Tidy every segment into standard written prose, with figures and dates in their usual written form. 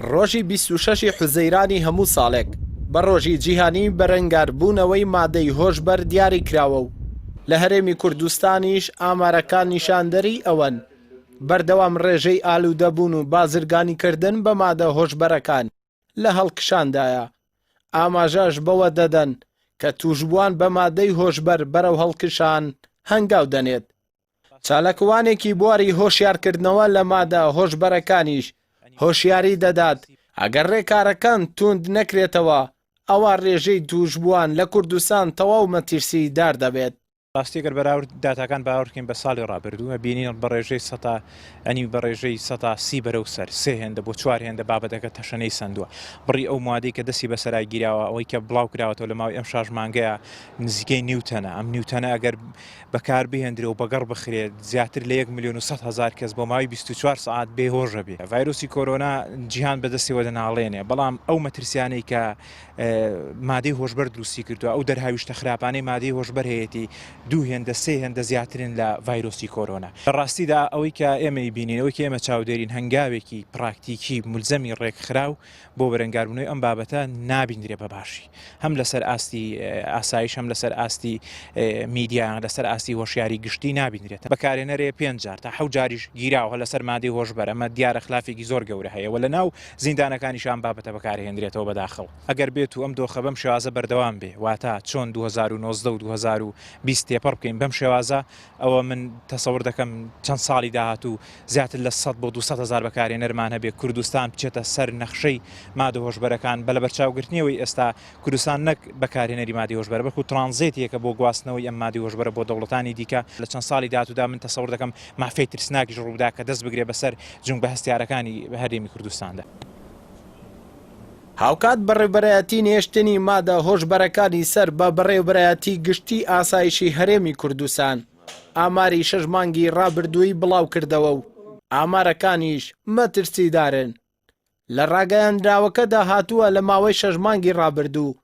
ڕۆژی 26 حوزەیرانی هەموو ساڵێک بە ڕۆژی جیهانی بەرەنگاربوونەوەی مادەی هۆشبەر دیاری کراوە و لە هەرێمی کوردستانیش ئامارەکان نیشاندەری ئەوەن. بەردەوام ڕێژەی ئالوودەبوون و بازرگانیکردن بە مادە هۆشبەرەکان لە هەڵکشاندایە. ئاماژەش بەوە دەدەن کە توشبووان بە مادەی هۆشبەر بەرەو هەڵکشان هەنگاو دەنێت. چالاکوانێکی بواری هۆشیارکردنەوە لە مادە هۆشبەرەکانیش هۆشیاری دەدات ئەگەر ڕێکارەکان توند نەکرێتەوە ئەوە ڕێژەی توشبووان لە کوردستان تەواو مەترسی دار دەبێت. ڕاستیەگەر بەراورد داتاکان باوەڕکەین بە ساڵی ڕابردوو بینین بە ڕێژەی بە ڕێژەی 130 بەرەو سەر 3 هێندە بۆ 4 هێندە بابەتەکە تەشەنەی سندووە. بڕی ئەو مادەی کە دەستی بەسەرای گیراوە ئەوەی کە بڵاو کراوەتەوە لە ماوەی ئەم شاژمانگەیە نزیکەی نیوتەنە. ئەم نیوتەنە ئەگەر بەکار بهێنرێ و بەگەڕ بخرێت زیاتر لە 1,100,000 کەس بۆ ماوەی 24 سعات بێهۆژە بێ. ڤایرۆسی کۆرۆنا جیهان بەدەستیەوە دەناڵێنێ، بەڵام ئەو مەترسیانەی کە مادەی هۆشبەر دروستی کردووە ئەو دەرهاویشتە خراپانەی مادەی هۆشبەر هەیەی 2 هێندە 3 هێندە زیاترن لە ڤایرۆسی کۆرۆنا. ڕاستیدا ئەوەی کە ئێمەی بینین ئەوەی کە ئێمە چاودێرین هەنگاوێکی پراکتیکی مولزەمی ڕێکخراو بۆ بەرەنگاربوونەوەی ئەم بابەتە نابینرێ بە باشی، هەم لەسەر ئاستی ئاسایش هەم لەسەر ئاستی میدیایان لەسەر ئاستی هۆشیاری گشتی نابینرێتە. بەکارێنەرێ 5 جار تا 7 جاریش گیراوە لەسەر مادەی هۆشبەر. ئەمە دیارە خلافێکی زۆر گەورە هەیە و لە ناو زیندانەکانیشان بابەتە بەکارهێنرێتەوە بەداخەڵ. ئەگەر بێت و ئەم دۆخە بەم شێوازە بەردەوام بێ واتە چۆن 2019 و 2020 تێپەڕ بکەین بەم شێوازە، ئەوە من تەسەور دەکەم چەند ساڵی داهاتوو زیاتر لە 100 بۆ 200,000 بەکارهێنەرمان هەبێ کوردستان بچێتە سەر نەخشەی مادە هۆشبەرەکان بە لە بەرچاوگرتنیەوەی ئێستا کوردستان نەک بەکارهێنەری مادەی هۆشبەر بەڵکو ترانزیتێکە بۆ گواستنەوەی ئەم مادەی هۆشبەرە بۆ دەوڵەتانی دیکە. لە چەند ساڵی داهاتوودا من تەسەور دەکەم مافەی ترسناکیش ڕوودا کە دەست بگرێ بەسەر جنگ بە هەستیارەکانی هەرێمی کوردستاندا. هاوکات بەڕێوەبەرایەتی نێشتنی مادە هۆشبەرەکانی سەر بە بەڕێوەبەرایەتی گشتی ئاسایشی هەرێمی کوردستان ئاماری 6 مانگی ڕابردووی بڵاو کردەوە و ئامارەکانیش مەترسیدارن. لە ڕاگەیاندراوەکەدا هاتووە لە ماوەی 6 مانگی ڕابردوو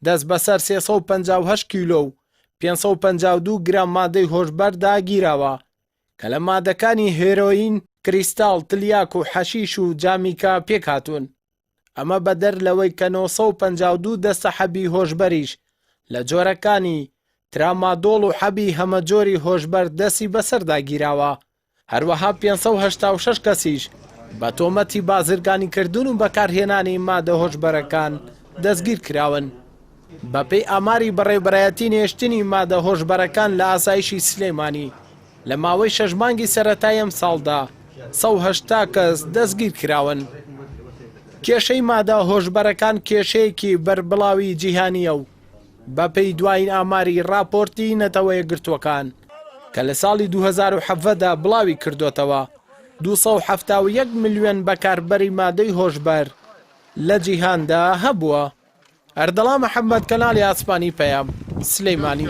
دەست بەسەر 358 کیلۆ و 552 گرام مادەی هۆشبەر داگیراوە کە لە مادەکانی هێرۆین، کریستاڵ، تلیاک و حەشیش و جامیکا پێک هاتوون. ئەمە بەدەر لەوەی کە 952 دەستە حەبی هۆشبەریش لە جۆرەکانی ترامادۆڵ و حەبی هەمەجۆری هۆشبەر دەستی بەسەرداگیراوە. هەروەها 586 کەسیش بە تۆمەتی بازرگانیکردن و بەکارهێنانی مادە هۆشبەرەکان دەستگیر کراون. بەپێی ئاماری بەڕێوەبەرایەتی نێشتنی مادە هۆشبەرەکان لە ئاسایشی سلێمانی لە ماوەی 6 مانگی سەرەتای ئەم ساڵدا 180 کەس دەستگیر کراون. کێشەی مادە هۆشبەرەکان کێشەیەکی بەربڵاوی جیهانیە و بەپێی دوایین ئاماری راپۆرتی نەتەوە یەکگرتووەکان کە لە ساڵی 2017دا بڵاوی کردوتەوە 271 ملیۆن بەکاربەری مادەی هۆشبەر لە جیهاندا هەبووە. ئەردەڵا محەممەد کەناڵی ئاسمانی پەیام سلەیمانی.